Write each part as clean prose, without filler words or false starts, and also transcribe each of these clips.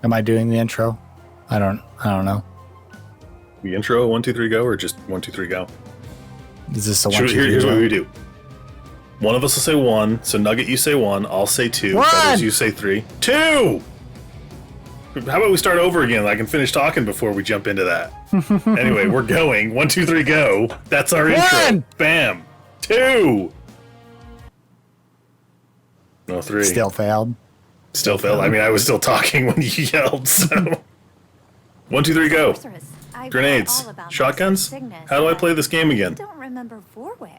Am I doing the intro? I don't know. The intro, 1, 2, 3, go, or just 1, 2, 3, go? Is this a 1, 2, 3, Here's go? what we do. One of us will say 1, so Nugget, you say 1, I'll say 2, Feathers, you say 3. 2! How about we start over again? I can finish talking before we jump into that. Anyway, we're going. 1, 2, 3, go. That's our intro. Bam. 2. No, 3. Still failed. Still failed. I mean, I was still talking when you yelled, so. 1, 2, 3, go. Grenades. Shotguns? How do I play this game again? I don't remember Vorwick.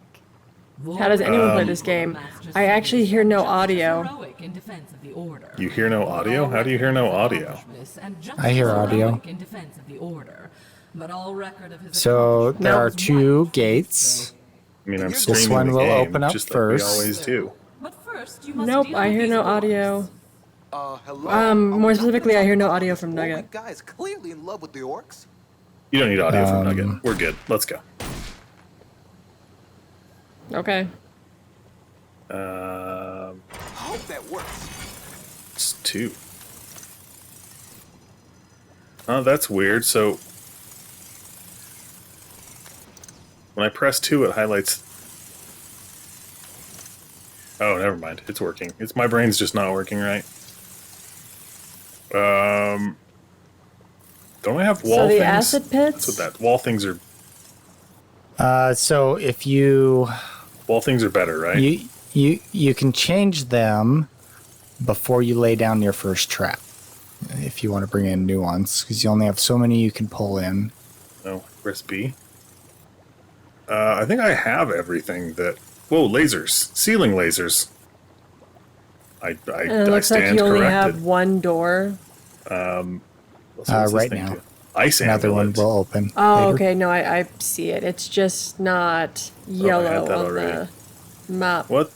How does anyone play this game? I actually hear no audio. You hear no audio? How do you hear no audio? I hear audio. So there are 2 gates. I mean, I'm This streaming one the will game, open up just first. like we always do. Nope, I hear no audio. Hello? More specifically, I hear no audio from Nugget. Guy is clearly in love with the orcs. You don't need audio from Nugget. We're good. Let's go. Okay. I hope that works. It's 2. Oh, that's weird. So when I press 2, it highlights. Oh, never mind. It's working. It's my brain's just not working right. Don't I have wall So the things? acid pits? That's what that wall things are. So if you Wall things are better, right? you can change them before you lay down your first trap. If you want to bring in new ones, because you only have so many you can pull in. Oh, press B. I think I have everything that. Whoa, lasers, ceiling lasers. And it looks like you only have one door. What's this Right thing now. do? Ice Another amulet. one will open. Oh, later. okay. No, I see it. It's just not yellow that on already. the map. What?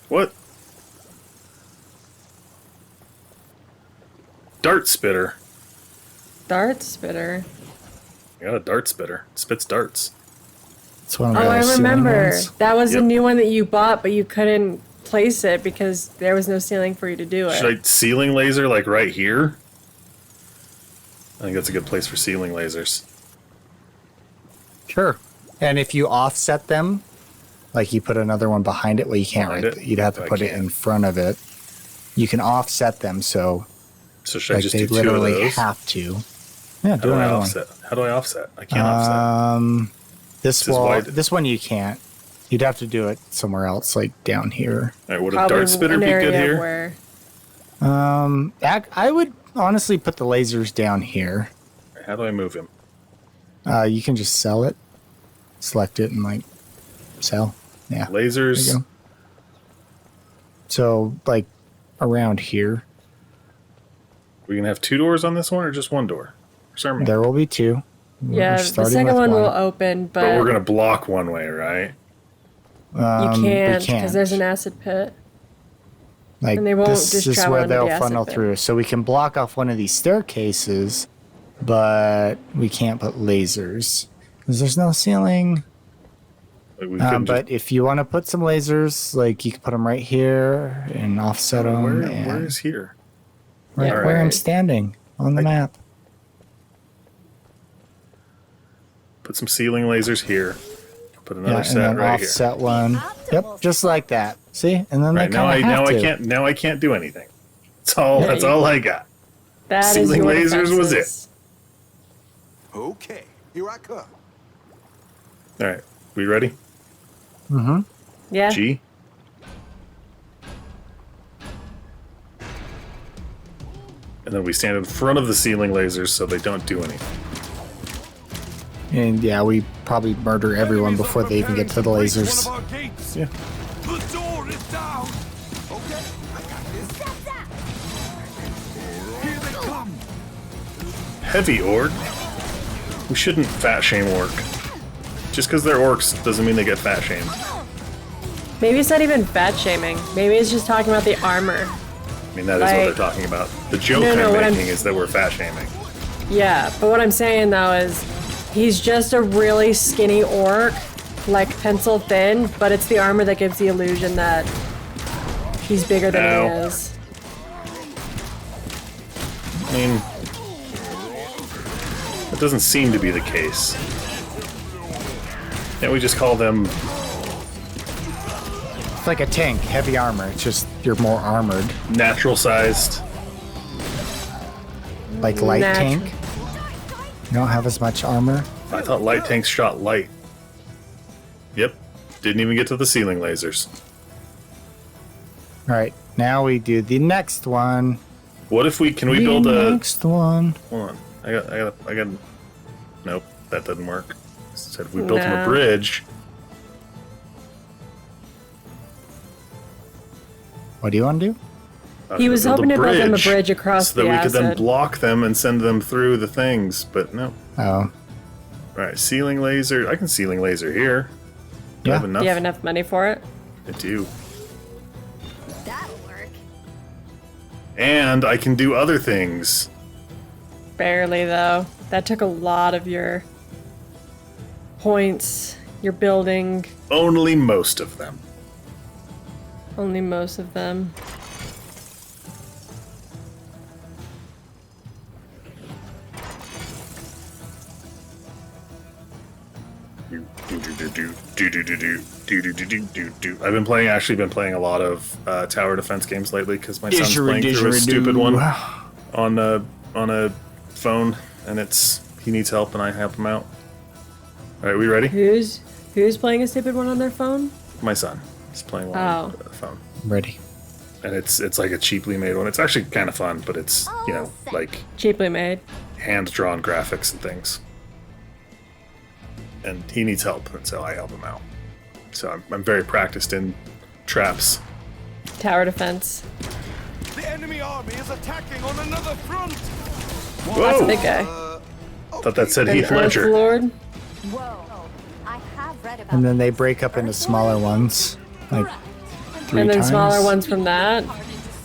What? Dart spitter. Dart spitter. I got a dart spitter. It spits darts. It's one of Oh, I those ceiling remember. ones. That was a Yep. new one that you bought, but you couldn't place it because there was no ceiling for you to do it. Should I ceiling laser like right here? I think that's a good place for ceiling lasers. Sure. And if you offset them, like you put another one behind it, well, you can't. Behind Right? it? You'd have to I put it can't. in front of it. You can offset them, so So should I like just they do 2 of literally those? have to. Yeah, How do do I another one. offset? How do I offset? I can't offset. This is wall, wide. this one you can't. You'd have to do it somewhere else, like down here. All right, would a Probably dart spitter an be good area here? where I would honestly put the lasers down here. How do I move him? You can just sell it, select it, and like sell. Yeah. There Lasers. you go. So like around here, We can have 2 doors on this one or just 1 door? Sorry, there will be 2. yeah, We're the starting second with one will open, but but we're gonna block one way, right? you we can't can't. because there's an acid pit. Like and they won't this just is travel where under the they'll acid funnel pit. through. So we can block off one of these staircases, but we can't put lasers because there's no ceiling. Like we couldn't But if you want to put some lasers, like you can put them right here and offset them. where is here? right Yeah, where I'm right. standing on the map. Put some ceiling lasers here. Put another Yeah, and set then right here. offset one. Yep, just like that. See, and then Right they now, kind of have to. Now I can't do anything. That's you- all I got. That is Ceiling your lasers was defenses. Okay, here I come. All right, we ready? Yeah. G. And then we stand in front of the ceiling lasers so they don't do anything. And yeah, we probably murder everyone before they even get to the lasers. Yeah. The door is down. Okay, I got this. Here they come. Heavy orc. We shouldn't fat shame orc. Just because they're orcs doesn't mean they get fat shamed. Maybe it's not even fat shaming. Maybe it's just talking about the armor. I mean, that is what they're talking about. The joke No, I'm what I'm- making is that we're fat shaming. Yeah, but what I'm saying though is he's just a really skinny orc, like pencil thin, but it's the armor that gives the illusion that he's bigger than Ow. he is. I mean, that doesn't seem to be the case. Can't we just call them... It's like a tank, heavy armor. It's just you're more armored. natural sized? Like light Natural. tank. You don't have as much armor. I thought light tanks shot light. Yep. Didn't even get to the ceiling lasers. All right, now we do the next one. What if can we build a... next one? Hold on. I got... Nope, that doesn't work. Said if we built him a No. bridge. What do you want to do? He was hoping to build them a bridge across so that the we could then acid. block them and send them through the things, but no. Oh, All right, ceiling laser. I can ceiling laser here. Do I Yeah. have enough? Do you have enough money for it? I do. That'll work. And I can do other things. Barely, though. That took a lot of your points, your building, Only most of them. only most of them. I've been playing, actually been playing a lot of tower defense games lately because my son's playing through a stupid one on a phone, and he needs help and I help him out. All right, we ready? Who's playing a stupid one on their phone? My son is playing one on Oh. the phone, ready. and it's like a cheaply made one. It's actually kind of fun, but it's like Cheaply made. hand drawn graphics and things. And he needs help, and so I help him out. So I'm very practiced in traps. Tower defense. The enemy army is attacking on another front. That's a Whoa! big guy. Thought that said An Heath Earth Ledger. Lord. Whoa. I have read about And then they break up into smaller ones, like 3 And then times. smaller ones from that.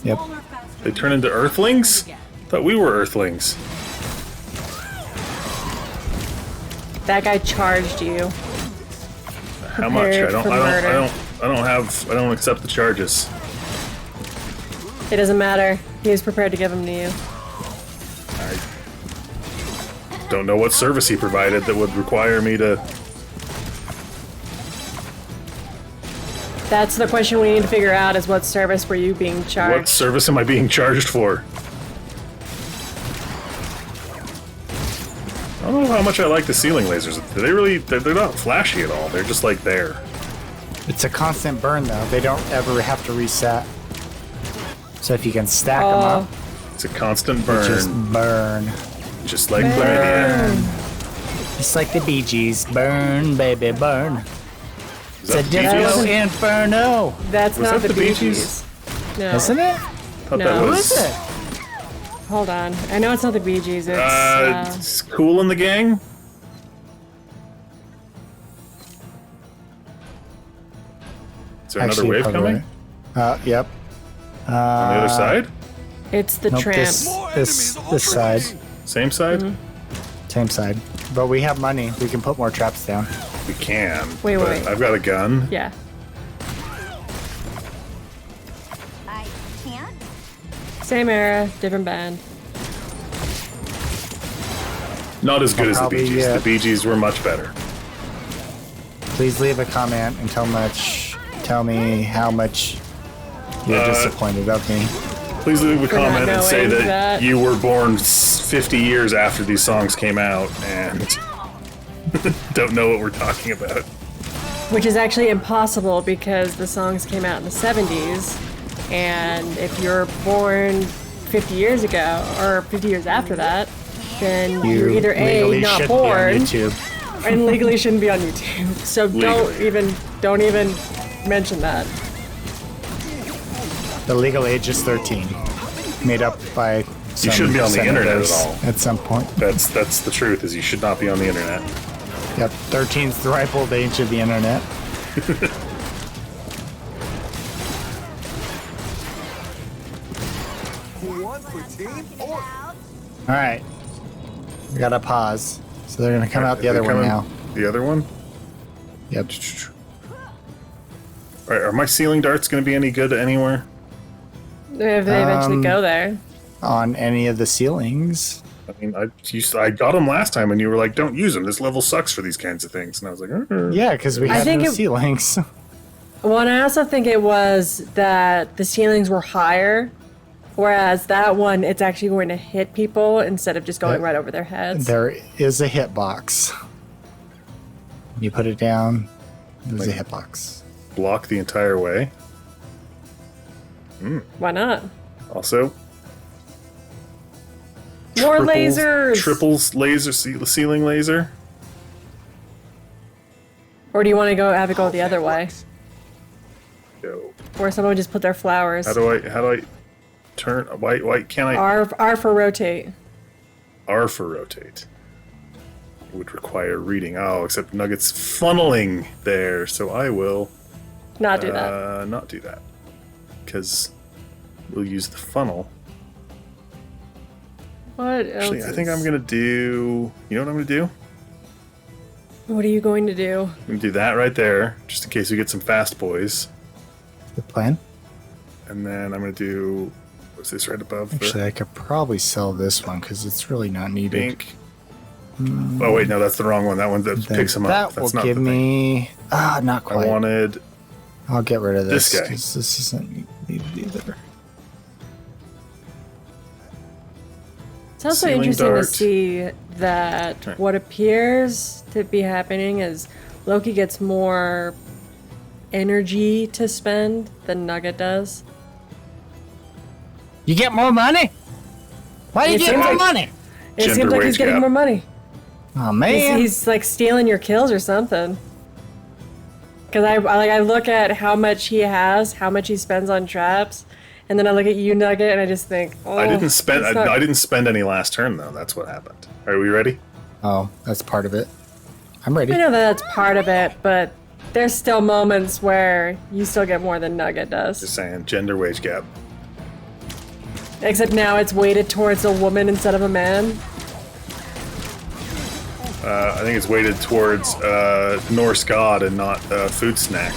Yep. They turn into Earthlings? Thought we were Earthlings. That guy charged you. How much? I Prepared don't. for I murder. don't. I don't accept the charges. It doesn't matter. He was prepared to give them to you. I don't know what service he provided that would require me to. That's the question we need to figure out: is what service were you being What charged? service am I being charged for? I don't know how much I like the ceiling lasers. They really, they're not flashy at all. They're just like there. It's a constant burn though. They don't ever have to reset. So if you can stack them up, It's a constant burn, just burn. just like Chlamydia. It's like the Bee Gees. Burn, baby, burn. Is It's a that the Bee disco Gees? inferno. That's Was not that the the Bee Bee Gees? Gees. No. Isn't it? Thought No. that Who was. is it? Hold on. I know it's not the Bee Gees. It's It's Cool in the Gang. Is there another wave probably coming right. Yep. on the other side? it's the Nope, tramps. this side. Same side? Same side. But we have money. We can put more traps down. We can. Wait, but wait. I've got a gun. Yeah. I can't. Same era, different band. Not as good as the Probably, Bee Gees. yeah. The Bee Gees were much better. Please leave a comment and tell me how much you're disappointed of me. Please leave a not comment and say knowing that that. you were born 50 years after these songs came out and don't know what we're talking about. Which is actually impossible because the songs came out in the 70s. And if you're born 50 years ago or 50 years after that, then you're either A, legally not should be on born, YouTube. and legally shouldn't be on YouTube. So Legally. don't even mention that. The legal age is 13. Made up by some shouldn't be on the internet at senators all. At some point. That's the truth, is you should not be on the internet. Yep, 13's the ripe old age of the internet. One for Team Orc. All right. We gotta pause. So they're gonna come out the other They're one coming- now. The other one? Yep. Alright, are my ceiling darts going to be any good anywhere? If they eventually go there. on any of the ceilings. I mean, I got them last time, and you were like, "Don't use them. This level sucks for these kinds of things." And I was like, Yeah, because we I had think no it- ceilings. Well, and I also think it was that the ceilings were higher, whereas that one, it's actually going to hit people instead of just going Yep. right over their heads. There is a hitbox. You put it down, there's a hitbox. block the entire way. Why not? Also, More triples- lasers! Triples laser, ceiling laser. Or do you want to have it go the other way? Yo, Where someone would just put their flowers. how do I turn? Why can't I? R for rotate. R for rotate. It would require reading. Oh, except Nugget's funneling there, so I will Not do that. not do that. Because we'll use the funnel. What Actually, else I think is- I'm gonna do. You know what I'm gonna do? What are you going to do? I'm gonna do that right there, just in case we get some fast boys. Good plan. And then I'm gonna do. What's this right above? Actually, I could probably sell this one because it's really not The needed. pink. Oh wait, no, that's the wrong one. That one that Then picks them that up. That's will not give the thing. me. Not I quite. wanted. I'll get rid of this this. guy. 'Cause this isn't needed either. It's also Ceiling interesting dart. to see that Right. what appears to be happening is Loki gets more energy to spend than Nugget does. You get more money? Why do you It get seems more like- money? It Gender seems like he's wage getting gap. more money. Oh man. He's like stealing your kills or something. Because I look at how much he has, how much he spends on traps, and then I look at you, Nugget, and I just think, oh, I didn't spend. it's not- I didn't spend any last turn though. That's what happened. Are we ready? Oh, that's part of it. I'm ready. I know that that's part of it, but there's still moments where you still get more than Nugget Just does. saying. Gender wage gap. Except now it's weighted towards a woman instead of a man. I think it's weighted towards Norse god and not food snack.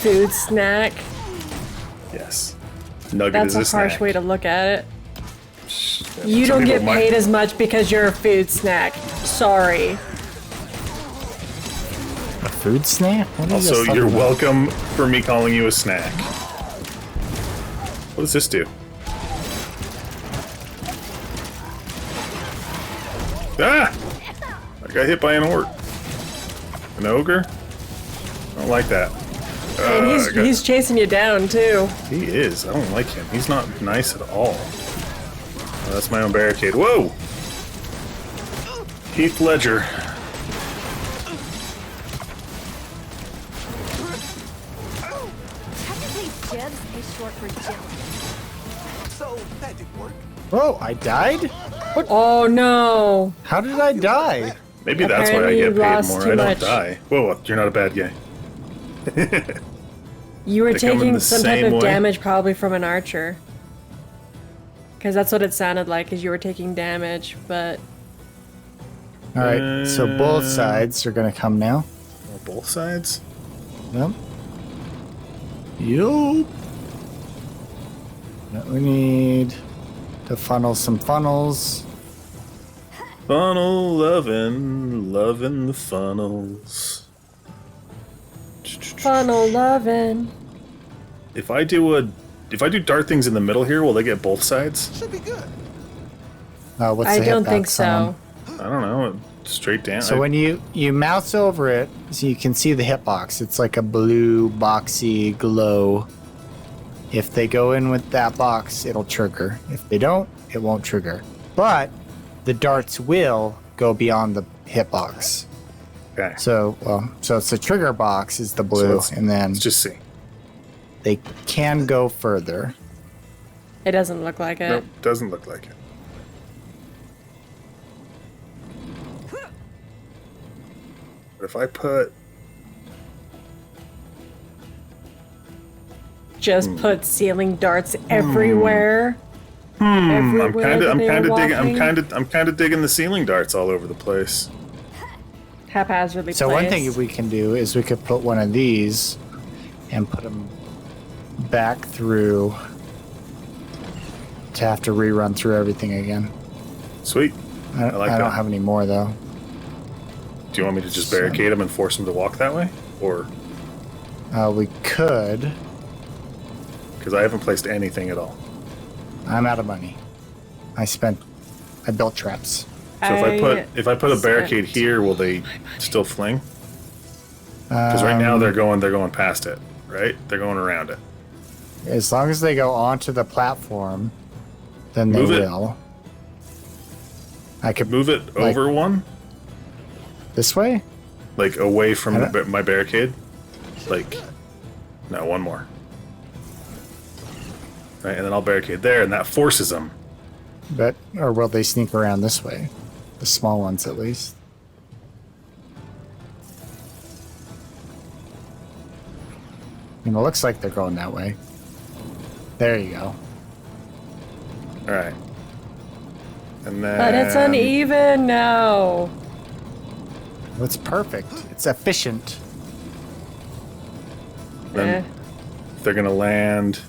Food snack. Yes. Nugget That's is a harsh snack. way to look at it. You Some don't get people might- paid as much because you're a food snack. Sorry. A food snack? What are you Also, guys talking you're about? welcome for me calling you a snack. What does this do? Ah! I got hit by an orc. An ogre? I don't like that. And I got- he's chasing you down too. He is. I don't like him. He's not nice at all. Oh, that's my own barricade. Whoa! Heath Ledger. Technically, jibs is short for jib. So that didn't work. Whoa, I died? Oh no. How did I die? Maybe that's why I Apparently get you paid lost more. too I don't much. die. Whoa, you're not a bad guy. You were They come in taking the some type same of way. damage probably from an archer. Because that's what it sounded like, is you were taking damage, but Alright, so both sides are gonna come now. Oh, both sides? Yep. Yup. Now we need to funnel some funnels. Funnel lovin', lovin' the funnels. funnel loving. If I do dart things in the middle here, will they get both sides? Should be good. What's I the don't think hitbox so. on? I don't know. Straight down. So when you mouse over it, so you can see the hitbox. It's like a blue boxy glow. If they go in with that box, it'll trigger. If they don't, it won't trigger. But the darts will go beyond the hitbox. okay. So it's the trigger box is the blue, let's- and then Let's just see. they can go further. It doesn't look like it. Nope, doesn't look like it. But if I put Just put ceiling darts everywhere. I'm Everywhere kind that of they are digging walking. I'm kind of digging the ceiling darts all over the place. Haphazardly So one thing placed. we can do is we could put one of these and put them back through to have to rerun through everything again. Sweet. I like I don't that. have any more though. Do you want me to just barricade them and force them to walk that way? Or... We could. Because I haven't placed anything at all. I'm out of money. I built traps. So if I put a barricade here, will they still fling? Because right now they're going past it, right? They're going around it. As long as they go onto the platform, then they will. I could Move it over one, this way. like away from my barricade. Like, no, one more. Right, and then I'll barricade there, and that forces them. Or will they sneak around this way? The small ones, at least. I mean, it looks like they're going that way. There you go. All right. And then... But it's uneven now. It's perfect. It's efficient. Then they're gonna land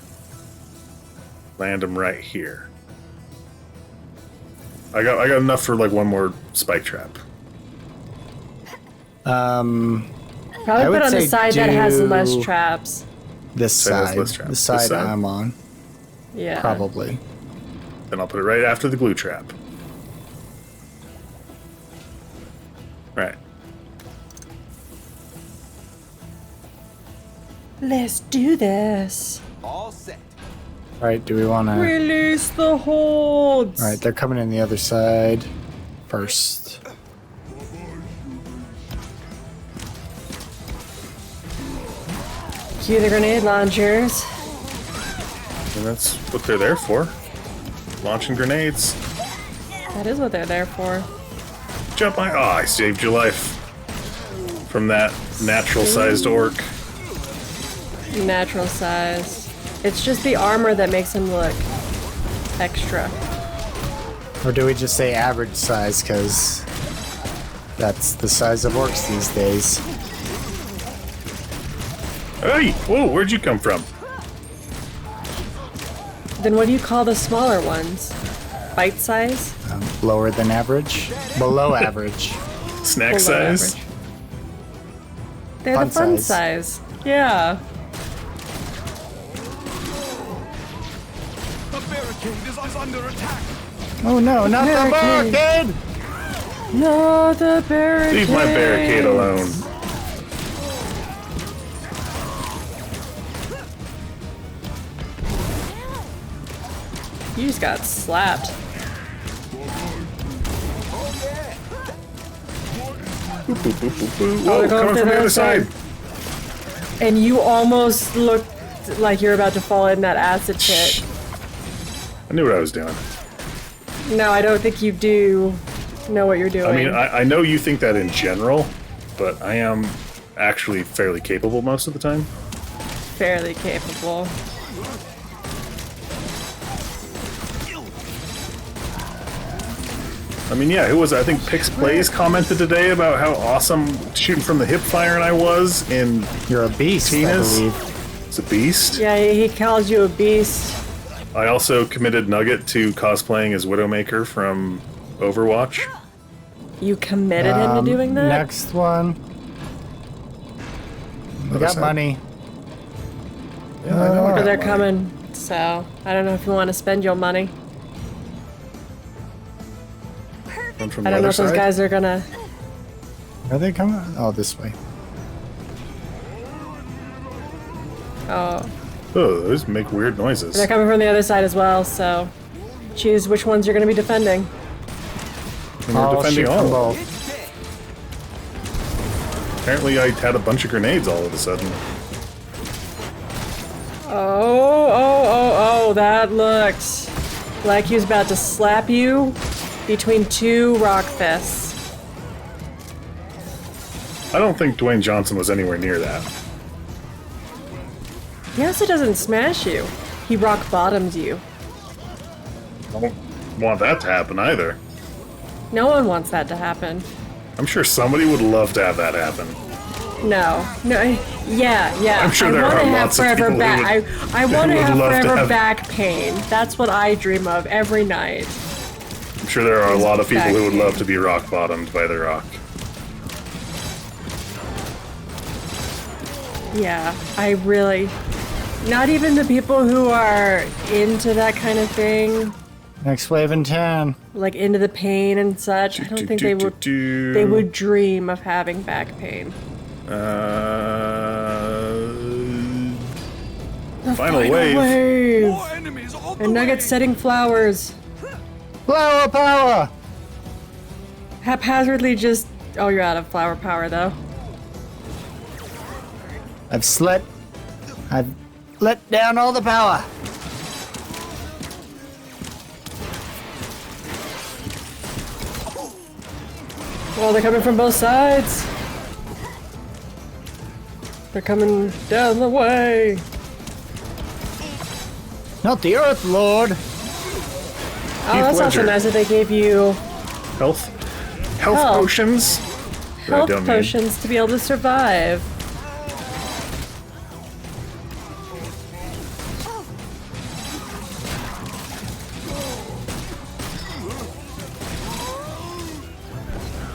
them right here. I got enough for like one more spike trap. Probably I put would on the say side that has do- less traps. This So there's side. less traps. The This side side? I'm on. Yeah. Probably. Then I'll put it right after the glue trap. Right. Let's do this. All set. All right, do we want to... Release the hordes. All right, they're coming in the other side first. Cue the grenade launchers. And that's what they're there for. Launching grenades. That is what they're there for. Jump on... Oh, I saved your life. From that natural-sized orc. Natural size. It's just the armor that makes him look extra. Or do we just say average size, because that's the size of orcs these days. Hey! Whoa, where'd you come from? Then what do you call the smaller ones? Bite size? Lower than average? Below average. Snack Below size? average. They're Fun the fun size. size. Yeah. The barricade is under attack. Oh no, not the Barricade. barricade! No, the barricade. Leave my barricade alone. You just got slapped. Whoa, they're going coming for from the the other side. And you almost looked like you're about to fall in that acid pit. I knew what I was doing. No, I don't think you do know what you're doing. I mean, I know you think that in general, but I am actually fairly capable most of the time. Fairly capable. I mean, yeah, who was it? I think Pix Plays commented today about how awesome shooting from the hip firing I was in You're a beast, Tina's. I believe. It's a beast. Yeah, he calls you a beast. I also committed Nugget to cosplaying as Widowmaker from Overwatch. You committed him to doing that? Next one. We Other got side. money. Yeah, I know I Or got they're money. coming. So, I don't know if you want to spend your money. One from I the don't know other if those side. guys are gonna... Are they coming? Oh, this way. Oh. Oh, those make weird noises. They're coming from the other side as well, so... Choose which ones you're gonna be defending. And we're I'll defending shoot all from of them. both. Apparently I had a bunch of grenades all of a sudden. Oh, that looked like he was about to slap you between two rock fists. I don't think Dwayne Johnson was anywhere near that. He also doesn't smash you. He rock bottoms you. I don't want that to happen either. No one wants that to happen. I'm sure somebody would love to have that happen. No. Yeah. I'm sure there I want are to have lots of forever people who back. would- I want who to would have love to forever have- back pain. That's what I dream of every night. I'm sure there are a lot of people back who would pain. love to be rock bottomed by the rock. Yeah, I really. Not even the people who are into that kind of thing, Next wave in 10. like into the pain and such. I don't think they would. They would dream of having back pain. Final wave. More enemies on the And Nugget's way. setting flowers. Flower power! Haphazardly just. Oh, you're out of flower power though. I've let down all the power. Well, they're coming from both sides. They're coming down the way. Not the Earth Lord. Oh, that's also Ledger. nice that they gave you Health Health. potions. That I health don't need. potions to be able to survive.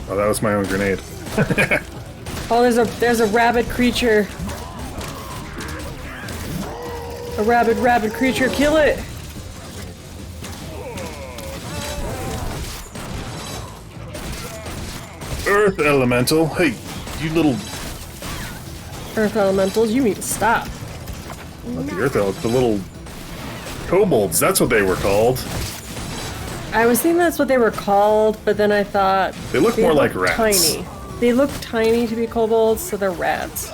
Oh, that was my own grenade. Oh, there's a rabid creature. A rabid creature. Kill it. Earth elemental. Hey, you little. Earth elementals, you need to stop. Not the earth elemental. The little kobolds. That's what they were called. I was thinking that's what they were called, but then I thought They look more like rats. Tiny. They look tiny to be kobolds, so they're rats.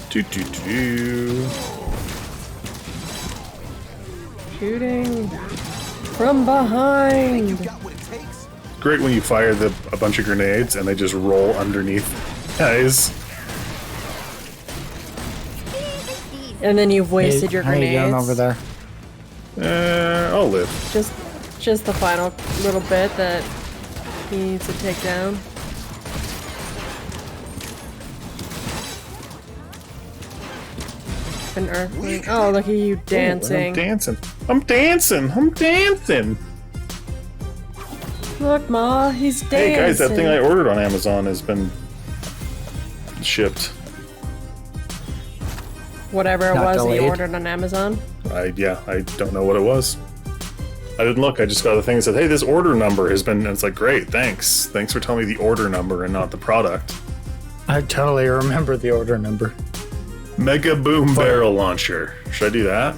Do. Shooting from behind. Great when you fire a bunch of grenades and they just roll underneath guys. And then you've wasted your How you grenades. doing over there? I'll live. Just the final little bit that he needs to take down. An earthling. Oh, look at you dancing. I'm dancing. Look, Ma, he's dancing. Hey guys, that thing I ordered on Amazon has been shipped. Whatever it Not was that you delayed. ordered on Amazon. I don't know what it was. I didn't look. I just got a thing that said, "Hey, this order number has been." And it's like, great, thanks for telling me the order number and not the product. I totally remember the order number. Mega boom barrel launcher. Should I do that?